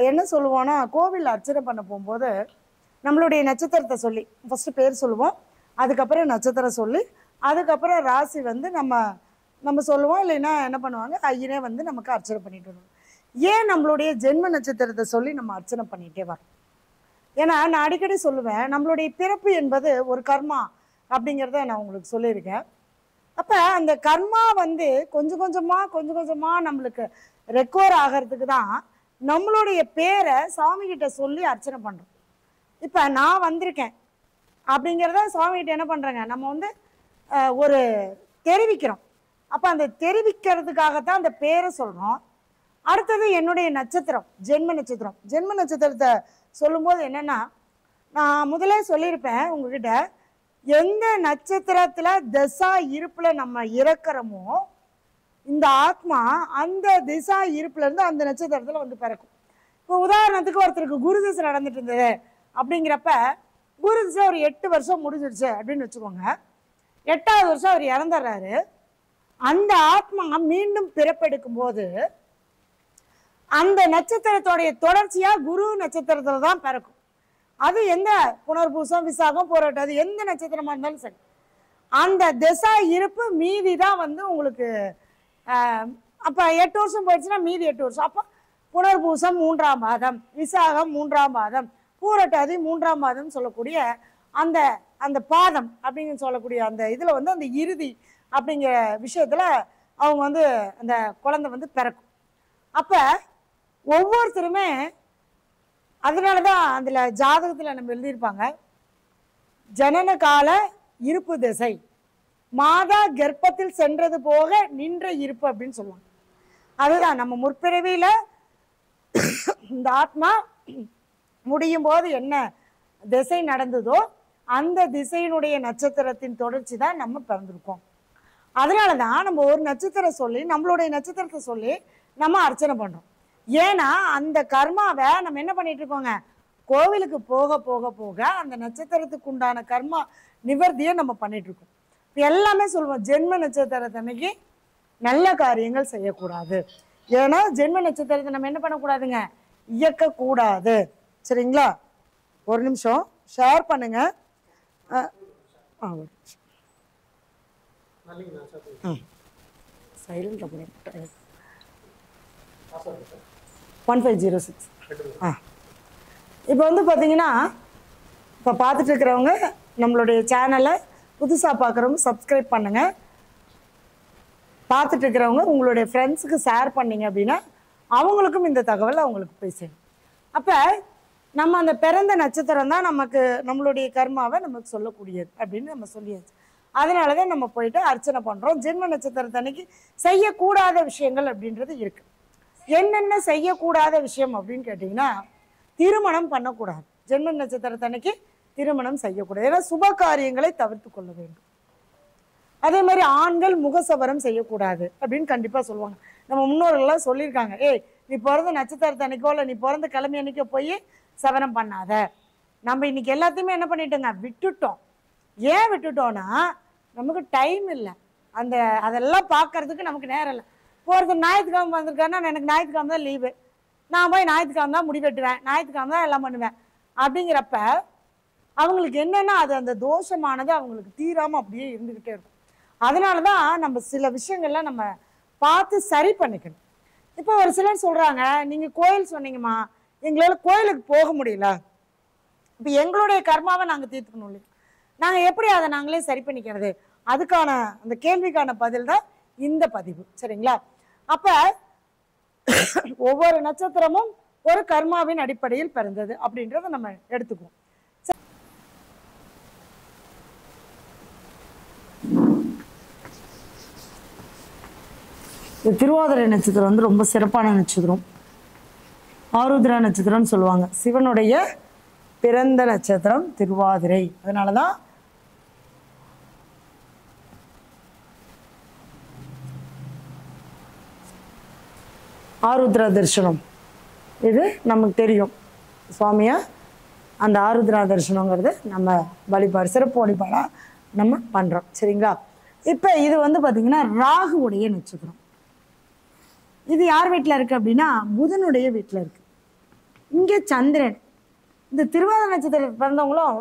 என்ன சொல்லுவோம்னா, கோவில் அர்ச்சனை பண்ண போகும்போது நம்மளுடைய நட்சத்திரத்தை சொல்லி ஃபஸ்ட்டு பேர் சொல்லுவோம், அதுக்கப்புறம் நட்சத்திரம் சொல்லி, அதுக்கப்புறம் ராசி வந்து நம்ம சொல்லுவோம். இல்லைன்னா என்ன பண்ணுவாங்க, ஐயனே வந்து நமக்கு அர்ச்சனை பண்ணிட்டு வருவாங்க. ஏன் நம்மளுடைய ஜென்ம நட்சத்திரத்தை சொல்லி நம்ம அர்ச்சனை பண்ணிகிட்டே வரோம்? ஏன்னா நான் அடிக்கடி சொல்லுவேன், நம்மளுடைய பிறப்பு என்பது ஒரு கர்மா அப்படிங்கிறத நான் உங்களுக்கு சொல்லியிருக்கேன். அப்போ அந்த கர்மா வந்து கொஞ்சம் கொஞ்சமாக நம்மளுக்கு ரெக்கவர் ஆகிறதுக்கு தான் நம்மளுடைய பேரை சாமிகிட்ட சொல்லி அர்ச்சனை பண்ணுறோம். இப்போ நான் வந்திருக்கேன் அப்படிங்கிறத சுவாமிகிட்ட என்ன பண்ணுறேங்க, நம்ம வந்து ஒரு தெரிவிக்கிறோம். அப்போ அந்த தெரிவிக்கிறதுக்காகத்தான் அந்த பேரை சொல்கிறோம். அடுத்தது என்னுடைய நட்சத்திரம், ஜென்ம நட்சத்திரத்தை சொல்லும்போது என்னென்னா, நான் முதலே சொல்லியிருப்பேன் உங்ககிட்ட, எந்த நட்சத்திரத்தில் திசா இருப்பில் நம்ம இறக்குறோமோ இந்த ஆத்மா அந்த திசா இருப்புலேருந்து அந்த நட்சத்திரத்தில் வந்து பிறக்கும். இப்போ உதாரணத்துக்கு ஒருத்தருக்கு குரு திசை நடந்துட்டு இருந்தது அப்படிங்கிறப்ப, குரு திசை ஒரு 8 வருஷம் முடிஞ்சிடுச்சு அப்படின்னு வச்சுக்கோங்க. 8வது வருஷம் அவர் இறந்துடுறாரு. அந்த ஆத்மா மீண்டும் பிறப்பெடுக்கும் போது அந்த நட்சத்திரத்தோடைய தொடர்ச்சியா குரு நட்சத்திரத்துல தான் பிறக்கும். அது எந்த புனர்பூசம், விசாகம், போராட்டம், எந்த நட்சத்திரமா இருந்தாலும் சரி, அந்த திசா இருப்பு மீதி தான் வந்து உங்களுக்கு. அப்ப 8 வருஷம் போயிடுச்சுன்னா மீதி 8 வருஷம். அப்போ புனர்பூசம் 3ஆம் பாதம், விசாகம் 3ஆம் பாதம், பூரட்டாதி 3ஆம் பாதம் சொல்லக்கூடிய அந்த அந்த பாதம் அப்படின்னு சொல்லக்கூடிய அந்த இதுல வந்து அந்த இறுதி அப்படிங்கிற விஷயத்துல அவங்க வந்து அந்த குழந்தை வந்து பிறக்கும். அப்ப ஒவ்வொருத்தருமே அதனாலதான் அதுல ஜாதகத்துல நம்ம எழுதியிருப்பாங்க, ஜனன கால இருப்பு திசை மாதா கர்ப்பத்தில் சென்றது போக நின்ற இருப்பு அப்படின்னு சொல்லுவாங்க. அதுதான் நம்ம முற்பிறவியில இந்த ஆத்மா முடியும் போது என்ன திசை நடந்ததோ அந்த திசையினுடைய நட்சத்திரத்தின் தொடர்ச்சி தான் நம்ம பிறந்திருக்கோம். அதனாலதான் நம்ம ஒரு நட்சத்திரம் சொல்லி, நம்மளுடைய நட்சத்திரத்தை சொல்லி நம்ம அர்ச்சனை பண்றோம். ஏன்னா அந்த கர்மாவை நம்ம என்ன பண்ணிட்டு இருக்கோங்க, கோவிலுக்கு போக போக போக அந்த நட்சத்திரத்துக்கு உண்டான கர்மா நிவர்த்தியை நம்ம பண்ணிட்டு இருக்கோம். இப்போ எல்லாமே சொல்லுவோம், ஜென்ம நட்சத்திரத்தன்னைக்கு நல்ல காரியங்கள் செய்யக்கூடாது. ஏன்னா ஜென்ம நட்சத்திரத்தை நம்ம என்ன பண்ணக்கூடாதுங்க, இயக்கக்கூடாது. சரிங்களா? ஒரு நிமிஷம் ஷேர் பண்ணுங்க. சைலண்ட் 1506. இப்போ வந்து பார்த்தீங்கன்னா, இப்போ பார்த்துட்டு இருக்கிறவங்க நம்மளுடைய சேனலை புதுசாக பார்க்குறவங்க சப்ஸ்கிரைப் பண்ணுங்கள். பார்த்துட்டு இருக்கிறவங்க உங்களுடைய ஃப்ரெண்ட்ஸுக்கு ஷேர் பண்ணிங்க அப்படின்னா அவங்களுக்கும் இந்த தகவல் அவங்களுக்கு போய் சேரும். அப்போ நம்ம அந்த பிறந்த நட்சத்திரம் தான் நமக்கு நம்மளுடைய கர்மாவை நமக்கு சொல்லக்கூடியது அப்படின்னு நம்ம சொல்லியாச்சு. அதனால தான் நம்ம போயிட்டு அர்ச்சனை பண்ணுறோம். ஜென்ம நட்சத்திரத்தன்னைக்கு செய்யக்கூடாத விஷயங்கள் அப்படின்றது இருக்குது. என்னென்ன செய்யக்கூடாத விஷயம் அப்படின்னு கேட்டிங்கன்னா, திருமணம் பண்ணக்கூடாது. ஜென்ம நட்சத்திரத்தன்னைக்கு திருமணம் செய்யக்கூடாது. ஏன்னா சுப காரியங்களை தவிர்த்து கொள்ள வேண்டும். அதே மாதிரி ஆண்கள் முகசவரம் செய்யக்கூடாது அப்படின்னு கண்டிப்பாக சொல்லுவாங்க. நம்ம முன்னோர்கள்லாம் சொல்லியிருக்காங்க, ஏய் நீ பிறந்த நட்சத்திரத்தன்னைக்கோ இல்லை நீ பிறந்த கிழமை அன்னைக்கோ போய் சவரம் பண்ணாத. நம்ம இன்னைக்கு எல்லாத்தையுமே என்ன பண்ணிட்டோங்க, விட்டுட்டோம். ஏன் விட்டுட்டோம்னா நமக்கு டைம் இல்லை, அதெல்லாம் பார்க்கறதுக்கு நமக்கு நேரம் இல்லை. ஒருத்தர் ஞாயிற்றுக்கிழமை வந்திருக்காருன்னா எனக்கு ஞாயிற்றுக்கிழமை தான் லீவு, நான் போய் ஞாயிற்றுக்கிழமை தான் முடி வெட்டுவேன், ஞாயிற்றுக்கிழமை தான் எல்லாம் பண்ணுவேன் அப்படிங்கிறப்ப அவங்களுக்கு என்னன்னா அது அந்த தோஷமானது அவங்களுக்கு தீராமல் அப்படியே இருந்துக்கிட்டே இருக்கும். அதனால தான் நம்ம சில விஷயங்கள்லாம் நம்ம பார்த்து சரி பண்ணிக்கணும். இப்போ ஒரு சிலர் சொல்கிறாங்க, நீங்கள் கோயில் சொன்னீங்கம்மா, எங்களால் கோயிலுக்கு போக முடியல, இப்போ எங்களுடைய கர்மாவை நாங்கள் தீர்த்துக்கணும் இல்லையா, நாங்கள் எப்படி அதை நாங்களே சரி பண்ணிக்கிறது? அதுக்கான அந்த கேள்விக்கான பதில் தான் இந்த பதிவு. சரிங்களா? அப்போ ஒவ்வொரு நட்சத்திரமும் ஒரு கர்மாவின் அடிப்படையில் பிறந்தது அப்படின்றத நம்ம எடுத்துக்குவோம். திருவாதிரை நட்சத்திரம் வந்து ரொம்ப சிறப்பான நட்சத்திரம். ஆருத்ரா நட்சத்திரம்னு சொல்லுவாங்க. சிவனுடைய பிறந்த நட்சத்திரம் திருவாதிரை. அதனால தான் ஆருத்ரா தரிசனம் இது நமக்கு தெரியும். சுவாமியா அந்த ஆருத்ரா தரிசனங்கிறது நம்ம வழிபாடு, சிறப்பு வழிபாடாக நம்ம பண்ணுறோம். சரிங்களா? இப்போ இது வந்து பார்த்திங்கன்னா ராகுவுடைய நட்சத்திரம். இது யார் வீட்டில் இருக்குது அப்படின்னா புதனுடைய வீட்டில் இருக்குது. இங்கே சந்திரன். இந்த திருவாதிரை நட்சத்திரத்தில் பிறந்தவங்களும்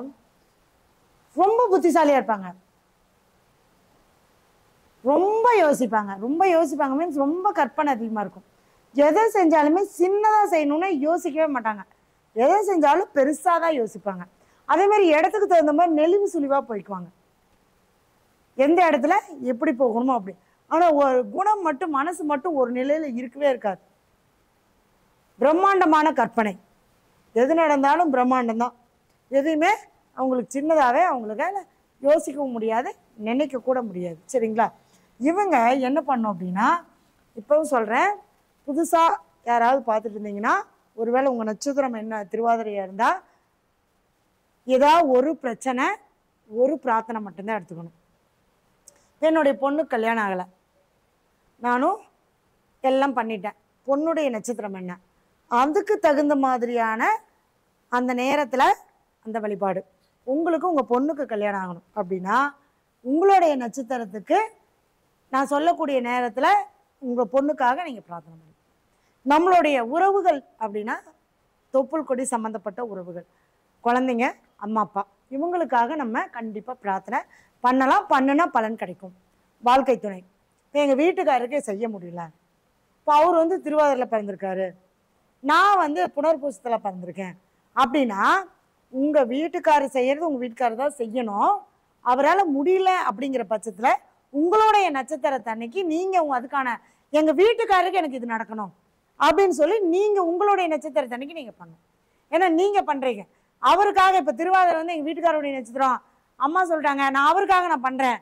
ரொம்ப புத்திசாலியாக இருப்பாங்க, ரொம்ப யோசிப்பாங்க மீன்ஸ் ரொம்ப கற்பனை அதிகமாக இருக்கும். எதை செஞ்சாலுமே சின்னதாக செய்யணும்னு யோசிக்கவே மாட்டாங்க, எதை செஞ்சாலும் பெருசாக தான் யோசிப்பாங்க. அதே மாதிரி இடத்துக்கு தகுந்த மாதிரி நெளிவு சுழிவாக போய்க்குவாங்க, எந்த இடத்துல எப்படி போகணுமோ அப்படி. ஆனால் ஒரு குணம் மட்டும், மனசு மட்டும் ஒரு நிலையில் இருக்கவே இருக்காது. பிரம்மாண்டமான கற்பனை, எது நடந்தாலும் பிரம்மாண்டம் தான். எதையுமே அவங்களுக்கு சின்னதாகவே அவங்களுக்கு யோசிக்கவும் முடியாது, நினைக்க கூட முடியாது. சரிங்களா? இவங்க என்ன பண்ணோம் அப்படின்னா, இப்போவும் சொல்கிறேன், புதுசாக யாராவது பார்த்துட்டு இருந்தீங்கன்னா, ஒருவேளை உங்கள் நட்சத்திரம் என்ன திருவாதிரையாக இருந்தால் ஏதாவது ஒரு பிரச்சனை, ஒரு பிரார்த்தனை மட்டும்தான் எடுத்துக்கணும். என்னுடைய பொண்ணு கல்யாணம் ஆகலை, நானும் எல்லாம் பண்ணிட்டேன். பொண்ணுடைய நட்சத்திரம் என்ன, அதுக்கு தகுந்த மாதிரியான அந்த நேரத்தில் அந்த வழிபாடு. உங்களுக்கு உங்கள் பொண்ணுக்கு கல்யாணம் ஆகணும் அப்படின்னா உங்களுடைய நட்சத்திரத்துக்கு நான் சொல்லக்கூடிய நேரத்தில் உங்கள் பொண்ணுக்காக நீங்கள் பிரார்த்தனை பண்ணணும். நம்மளுடைய உறவுகள் அப்படின்னா தொப்புள் கொடி சம்மந்தப்பட்ட உறவுகள், குழந்தைங்க, அம்மா அப்பா, இவங்களுக்காக நம்ம கண்டிப்பாக பிரார்த்தனை பண்ணலாம். பண்ணுனா பலன் கிடைக்கும். வாழ்க்கை துணை, இப்போ எங்கள் வீட்டுக்காரருக்கே செய்ய முடியல, இப்போ அவர் திருவாதிரையில் பிறந்திருக்காரு, நான் புனர்பூசத்தில் பிறந்திருக்கேன் அப்படின்னா உங்கள் வீட்டுக்காரர் செய்கிறது உங்கள் வீட்டுக்காரர் தான் செய்யணும். அவரால் முடியல அப்படிங்கிற பட்சத்தில் உங்களுடைய நட்சத்திரத்தை அன்னைக்கு நீங்கள் அதுக்கான எங்கள் வீட்டுக்காரருக்கு எனக்கு இது நடக்கணும் அப்படின்னு சொல்லி நீங்கள் உங்களுடைய நட்சத்திரத்தை அன்னைக்கு நீங்கள் பண்ணணும். ஏன்னா நீங்கள் பண்ணுறீங்க அவருக்காக. இப்போ திருவாதிரை எங்கள் வீட்டுக்காரருடைய நட்சத்திரம், அம்மா சொல்லிட்டாங்க, நான் அவருக்காக நான் பண்ணுறேன்.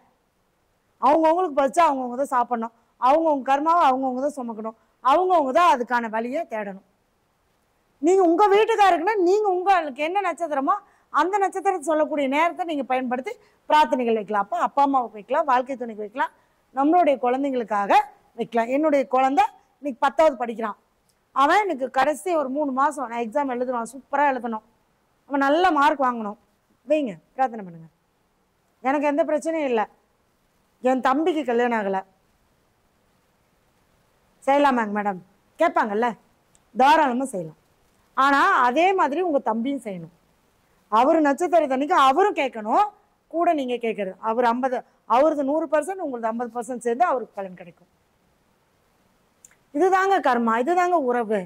அவங்கவுங்களுக்கு பறிச்சா அவங்கவுங்க தான் சாப்பிட்ணும், அவங்கவுங்க கர்மாவை அவங்கவுங்க தான் சுமக்கணும், அவங்கவுங்க தான் அதுக்கான வழியை தேடணும். நீங்கள் உங்கள் வீட்டுக்காருக்குன்னா நீங்கள் உங்களுக்கு என்ன நட்சத்திரமோ அந்த நட்சத்திரத்தை சொல்லக்கூடிய நேரத்தை நீங்கள் பயன்படுத்தி பிரார்த்தனைகள் வைக்கலாம். அப்போ அப்பா அம்மாவுக்கு வைக்கலாம், வாழ்க்கை துணைக்கு வைக்கலாம், நம்மளுடைய குழந்தைங்களுக்காக வைக்கலாம். என்னுடைய குழந்தை இன்னைக்கு 10வது படிக்கிறான், அவன் எனக்கு கடைசி ஒரு 3 மாதம் நான் எக்ஸாம் எழுதுவான், சூப்பராக எழுதணும், அவன் நல்ல மார்க் வாங்கணும், வைங்க பிரார்த்தனை பண்ணுங்க. எனக்கு எந்த பிரச்சனையும் இல்லை. என் தம்பிக்கு கல்யாணம் ஆகலை, செய்யலாமாங்க மேடம் கேட்பாங்கல்ல, தாராளமாக செய்யலாம். ஆனால் அதே மாதிரி உங்கள் தம்பியும் செய்யணும். அவர் நட்சத்திரத்தன்னைக்கு அவரும் கேட்கணும், கூட நீங்கள் கேட்குறது. அவர் 50, அவரது 100%, உங்களுக்கு 50% சேர்ந்து அவருக்கு பலன் கிடைக்கும். இதுதாங்க கர்மா, இதுதாங்க உறவு,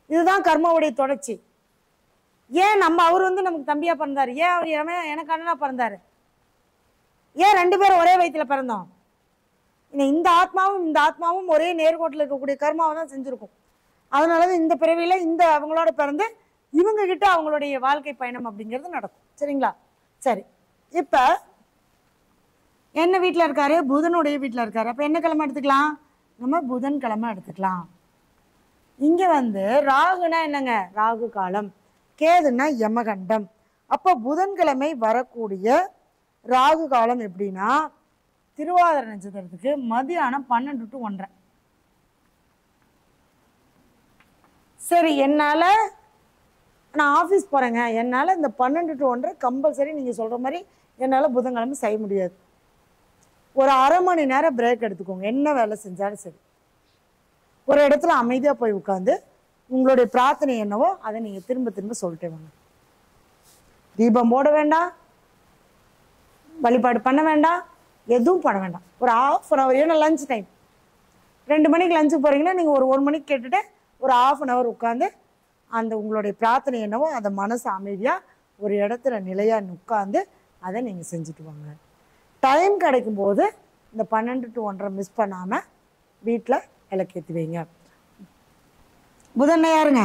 இதுதான் கர்மாவுடைய தொடர்ச்சி. ஏன் அவர் நமக்கு தம்பியா பிறந்தாரு, ஏன் அவர் எனக்கு அண்ணனா பிறந்தாரு, ஏன் 2 பேரும் ஒரே வயிற்றுல பிறந்தோம்? இந்த ஆத்மாவும் ஒரே நேர்கோட்டில் இருக்கக்கூடிய கர்மாவை தான் செஞ்சுருக்கும். அதனாலதான் இந்த பிறவியில அவங்களோட பிறந்து இவங்க கிட்ட அவங்களுடைய வாழ்க்கை பயணம் அப்படிங்கிறது நடக்கும். சரிங்களா? சரி, இப்ப என்ன வீட்டில் இருக்காரு, புதனுடைய வீட்டில் இருக்காரு. அப்ப என்ன கிழமை எடுத்துக்கலாம், நம்ம புதன்கிழமை எடுத்துக்கலாம். இங்க ராகுனா என்னங்க, ராகு காலம், கேதுன்னா யமகண்டம். அப்போ புதன்கிழமை வரக்கூடிய ராகு காலம் எப்படின்னா திருவாதிரை நட்சத்திரத்துக்கு மதியானம் 12 to 1:30. சரி, என்னால் நான் ஆஃபீஸ் போகிறேங்க, என்னால் இந்த 12 to 1:30 கம்பல்சரி நீங்கள் சொல்கிற மாதிரி என்னால் புதன்கிழமை செய்ய முடியாது. ஒரு அரை மணி நேரம் பிரேக் எடுத்துக்கோங்க, என்ன வேலை செஞ்சாலும் சரி. ஒரு இடத்துல அமைதியாக போய் உட்காந்து உங்களுடைய பிரார்த்தனை என்னவோ அதை நீங்கள் திரும்ப திரும்ப சொல்லிட்டே வாங்க. தீபம் போட வேண்டாம், வழிபாடு பண்ண வேண்டாம், எதுவும் பண்ண வேண்டாம். ஒரு 1/2 hour, ஏன்னா லஞ்ச் டைம், 2 மணிக்கு லஞ்சுக்கு போகிறீங்கன்னா நீங்கள் ஒரு 1 மணிக்கு கேட்டுட்டு ஒரு 1/2 hour உட்காந்து அந்த உங்களுடைய பிரார்த்தனை என்னவோ அதை மனசு அமைதியாக ஒரு இடத்துல நிலையாக உட்காந்து அதை நீங்கள் செஞ்சுட்டு வாங்க. டைம் கிடைக்கும்போது இந்த 12 to 1:30 மிஸ் பண்ணாமல் வீட்டில் விளக்கேற்றி வைங்க. புதன் யாருங்க,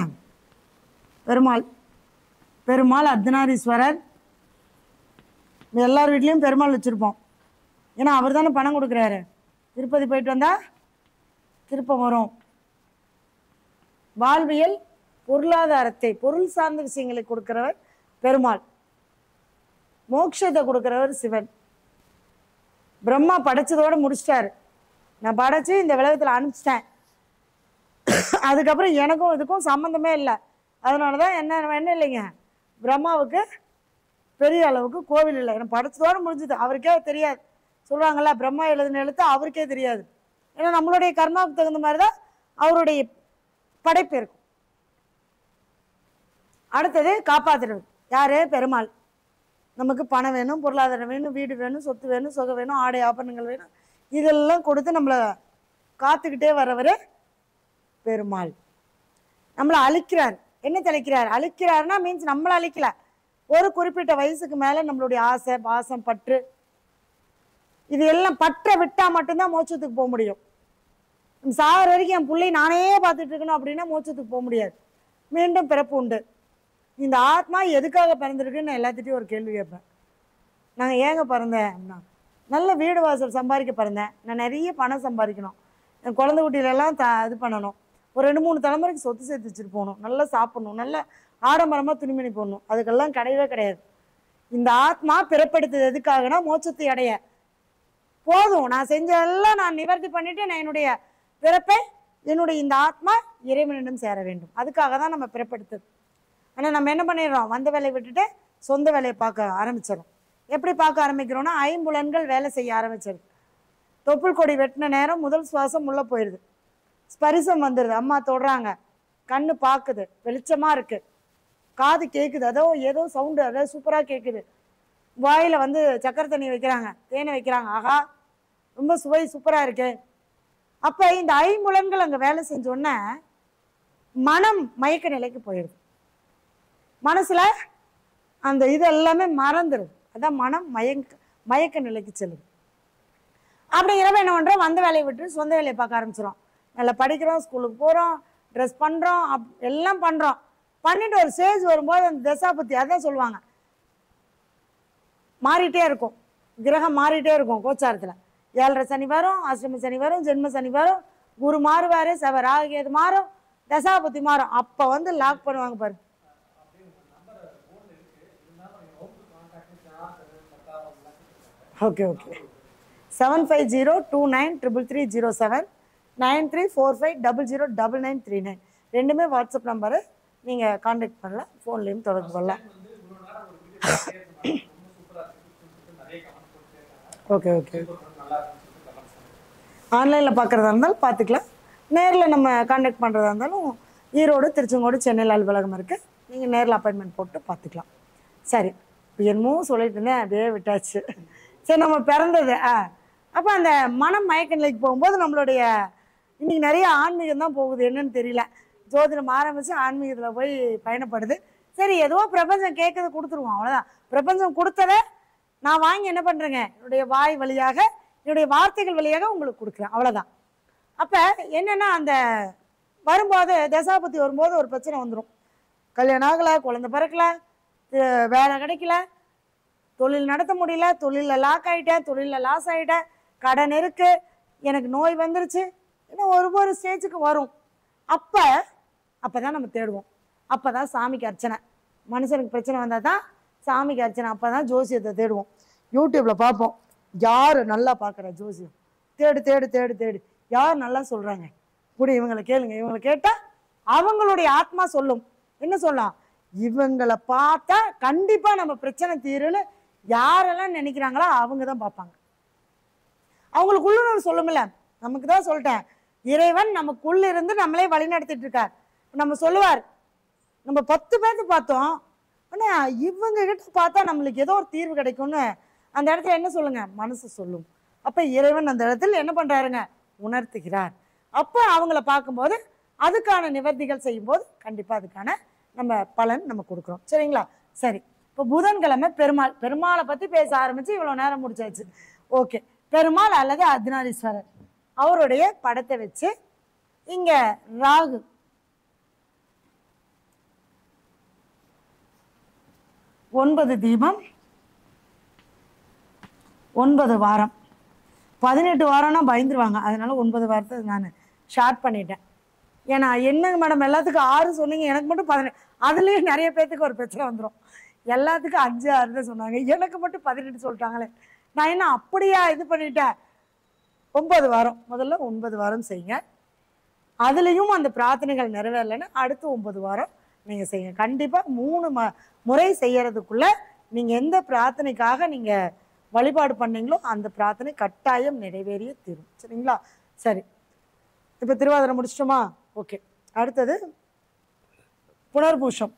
பெருமாள் அர்த்தநாரீஸ்வரர். எல்லார் வீட்லேயும் பெருமாள் வச்சுருப்போம், ஏன்னா அவர் தானே பணம் கொடுக்குறாரு. திருப்பதி போயிட்டு வந்தால் திருப்பம் வரும். வாழ்வியல் பொருளாதாரத்தை, பொருள் சார்ந்த விஷயங்களை கொடுக்கிறவர் பெருமாள், மோட்சத்தை கொடுக்கிறவர் சிவன். பிரம்மா படைச்சதோடு முடிச்சிட்டாரு, நான் படைச்சு இந்த விலகத்தில் அனுப்பிச்சிட்டேன், அதுக்கப்புறம் எனக்கும் இதுக்கும் சம்மந்தமே இல்லை. அதனால தான் என்ன இல்லைங்க, பிரம்மாவுக்கு பெரிய அளவுக்கு கோவில் இல்லை, எனக்கு படைச்சதோடு முடிஞ்சது, அவருக்கே தெரியாது. சொல்கிறாங்கல்ல, பிரம்மா எழுதின எழுத்து அவருக்கே தெரியாது. ஏன்னா நம்மளுடைய கர்மாவுக்கு தகுந்த மாதிரி தான் அவருடைய படைப்பு இருக்கும். அடுத்தது காப்பாற்றுறது யாரு? பெருமாள். நமக்கு பணம் வேணும், பொருளாதாரம் வேணும், வீடு வேணும், சொத்து வேணும், சுகம் வேணும், ஆடை ஆபரணங்கள் வேணும், இதெல்லாம் கொடுத்து நம்மளை காத்துக்கிட்டே வரவர் பெருமாள். நம்மளை அழிக்கிறார். என்ன தெளிக்கிறார்? அழிக்கிறாருன்னா மீன்ஸ் நம்மளை அழிக்கல. ஒரு குறிப்பிட்ட வயசுக்கு மேலே நம்மளுடைய ஆசை, பாசம், பற்று இது எல்லாம் பற்ற விட்டா மட்டும்தான் மோட்சத்துக்கு போக முடியும். சாகிற வரைக்கும் என் பிள்ளை நானே பார்த்துட்டு இருக்கணும் அப்படின்னா மோட்சத்துக்கு போக முடியாது. மீண்டும் பிறப்பு உண்டு. இந்த ஆத்மா எதுக்காக பிறந்திருக்குன்னு நான் எல்லாத்திட்டையும் ஒரு கேள்வி கேட்பேன். நாங்கள் ஏங்க பிறந்தேன் அப்படின்னா, நல்ல வீடு வாசல் சம்பாதிக்க பிறந்தேன், நான் நிறைய பணம் சம்பாதிக்கணும், என் குழந்தை குட்டியிலெல்லாம் இது பண்ணணும், ஒரு 2-3 தலைமுறைக்கு சொத்து சேர்த்து வச்சுட்டு போகணும், நல்லா சாப்பிடணும், நல்லா ஆடம்பரமாக துணிமணி போடணும். அதுக்கெல்லாம் கிடையவே கிடையாது. இந்த ஆத்மா பிறப்பெடுத்தது எதுக்காகனா மோட்சத்தை அடைய. போதும், நான் செஞ்சதெல்லாம் நான் நிவர்த்தி பண்ணிட்டு நான் என்னுடைய பிறப்பை என்னுடைய இந்த ஆத்மா இறைவனிடம் சேர வேண்டும். அதுக்காக தான் நம்ம பிறப்பெடுத்தது. ஆனால் நம்ம என்ன பண்ணிடுறோம்? வந்த வேலையை விட்டுட்டு சொந்த வேலையை பார்க்க ஆரம்பிச்சிடும். எப்படி பார்க்க ஆரம்பிக்கிறோன்னா, ஐம்புலன்கள் வேலை செய்ய ஆரம்பிச்சிருது. தொப்புள் கொடி வெட்டின நேரம் முதல் சுவாசம் உள்ளே போயிடுது. ஸ்பரிசம் வந்துடுது, அம்மா தொடுறாங்க, கண்ணு பார்க்குது, வெளிச்சமாக இருக்குது, காது கேட்குது, ஏதோ சவுண்டு சூப்பராக கேட்குது, வாயில் சக்கரை தண்ணி வைக்கிறாங்க, தேனை வைக்கிறாங்க, ஆகா ரொம்ப சுவை சூப்பராக இருக்கு. அப்போ இந்த ஐம்புலன்கள் அங்கே வேலை செஞ்சோன்னே மனம் மயக்க நிலைக்கு போயிடுது. மனசில் அந்த இது எல்லாமே மறந்துடுது. அதான் மனம் மயக்க நிலைக்கு செல்லுது. அப்படிங்கிறப்ப என்ன பண்ணுறோம்? வந்த வேலையை விட்டு சொந்த வேலையை பார்க்க ஆரம்பிச்சிடும். நல்லா படிக்கிறோம், ஸ்கூலுக்கு போகிறோம், ட்ரெஸ் பண்ணுறோம், எல்லாம் பண்ணுறோம். பண்ணிட்டு ஒரு ஸ்டேஜ் வரும்போது அந்த தசாபுத்தி அதான் சொல்லுவாங்க, மாறிட்டே இருக்கும், கிரகம் மாறிட்டே இருக்கும். கோச்சாரத்தில் 7.5 சனி வரும், அஷ்டமி சனி வரும், ஜென்ம சனி வரும், குரு மாறுவார், ராகு மாறும், தசாபுத்தி மாறும். அப்போ லாக் பண்ணுவாங்க பாரு. ஓகே 7502933307 9345009939 ரெண்டுமே வாட்ஸ்அப் நம்பரு. நீங்கள் கான்டாக்ட் பண்ணலாம், ஃபோன்லேயும் தொடர்பு கொள்ளலாம். ஓகே ஆன்லைனில் பார்க்குறதா இருந்தாலும் பார்த்துக்கலாம், நேரில் நம்ம கான்டாக்ட் பண்ணுறதா இருந்தாலும் ஈரோடு, திருச்செங்கோடு, சென்னையில் அலுவலகம் இருக்குது. நீங்கள் நேரில் அப்பாயின்மெண்ட் போட்டு பார்த்துக்கலாம். சரி, என்னமோ சொல்லிட்டு இருந்தேன், அப்படியே விட்டாச்சு. சரி, நம்ம பிறந்தது அப்போ அந்த மனம் மயக்க நிலைக்கு போகும்போது நம்மளுடைய இன்றைக்கி நிறைய ஆன்மீகம் தான் போகுது. என்னன்னு தெரியல, ஜோதிடம் ஆரம்பித்து ஆன்மீகத்தில் போய் பயணப்படுது. சரி, ஏதோ பிரபஞ்சம் கேட்கறது கொடுத்துருவோம், அவ்வளோதான். பிரபஞ்சம் கொடுத்ததை நான் வாங்கி என்ன பண்ணுறேங்க, என்னுடைய வாய் வழியாக, என்னுடைய வார்த்தைகள் வழியாக உங்களுக்கு கொடுக்குறேன், அவ்வளோதான். அப்போ என்னென்னா, அந்த வரும்போது தசாபதி வரும்போது ஒரு பிரச்சனை வந்துடும். கல்யாணம் ஆகலை, குழந்தை பிறக்கலை, வேலை கிடைக்கல, தொழில் நடத்த முடியல, தொழிலில் லாக் ஆகிட்டேன், தொழிலில் லாஸ் ஆகிட்டேன், கடன் இருக்குது, எனக்கு நோய் வந்துருச்சு, இன்னும் ஒவ்வொரு ஸ்டேஜுக்கு வரும். அப்போ தான் நம்ம தேடுவோம். அப்போ தான் சாமிக்கு அர்ச்சனை. மனுஷனுக்கு பிரச்சனை வந்தால் தான் சாமிக்கு அர்ச்சனை. அப்போ தான் ஜோசியத்தை தேடுவோம். யூடியூப்பில் பார்ப்போம், யார் நல்லா பார்க்குற ஜோசியம், தேடு யார் நல்லா சொல்கிறாங்க, இப்படி இவங்களை கேளுங்க. இவங்களை கேட்டால் அவங்களுடைய ஆத்மா சொல்லும். என்ன சொல்லலாம்? இவங்களை பார்த்தா கண்டிப்பாக நம்ம பிரச்சனை தீருன்னு யாரெல்லாம் நினைக்கிறாங்களோ அவங்க தான் பார்ப்பாங்க. அவங்களுக்கு உள்ளுணர்வு சொல்லுமில்ல, நமக்கு தான் சொல்லிட்டேன், இறைவன் நமக்குள்ள இருந்து நம்மளே வழி நடத்திட்டு இருக்கார். நம்ம சொல்லுவார், நம்ம 10 பேர்த்து பார்த்தோம், ஆனால் இவங்க கிட்ட பார்த்தா நம்மளுக்கு ஏதோ ஒரு தீர்வு கிடைக்கும்னு அந்த இடத்துல என்ன சொல்லுங்க, மனசு சொல்லும். அப்போ இறைவன் அந்த இடத்துல என்ன பண்ணுறாருங்க, உணர்த்துகிறார். அப்போ அவங்கள பார்க்கும்போது அதுக்கான நிவர்த்திகள் செய்யும்போது கண்டிப்பாக அதுக்கான நம்ம பலன் நம்ம கொடுக்குறோம். சரிங்களா? சரி, இப்போ புதன்கிழமை பெருமாளை பற்றி பேச ஆரம்பித்து இவ்வளோ நேரம் முடிச்சாச்சு. ஓகே, பெருமாள் அல்லது அர்த்தநாரீஸ்வரர் அவருடைய படத்தை வச்சு இங்கே ராகு 9 தீபம், 9 வாரம், 18 வாரம்னா பயந்துருவாங்க. அதனால 9 வாரத்தை நான் ஷார்ட் பண்ணிட்டேன். ஏன்னா என்னங்க மேடம் எல்லாத்துக்கும் 6 சொன்னீங்க, எனக்கு மட்டும் 18. அதுலேயும் நிறைய பேர்த்துக்கு ஒரு பிரச்சனை வந்துடும். எல்லாத்துக்கும் 5, 6 தான் சொன்னாங்க, எனக்கு மட்டும் 18 சொல்லிட்டாங்களே. நான் என்ன அப்படியா இது பண்ணிட்டேன்? 9 வாரம், முதல்ல 9 வாரம் செய்யுங்க. அதுலேயும் அந்த பிரார்த்தனைகள் நிறைவேறலைன்னா அடுத்து 9 வாரம் நீங்கள் செய்யுங்க. கண்டிப்பாக 3 முறை செய்யறதுக்குள்ள நீங்கள் எந்த பிரார்த்தனைக்காக நீங்கள் வழிபாடு பண்ணீங்களோ அந்த பிரார்த்தனை கட்டாயம் நிறைவேறிய தீரும். சரிங்களா? சரி, இப்போ திருவாதிரை முடிச்சிட்டோமா? ஓகே, அடுத்தது புனர்பூஷம்.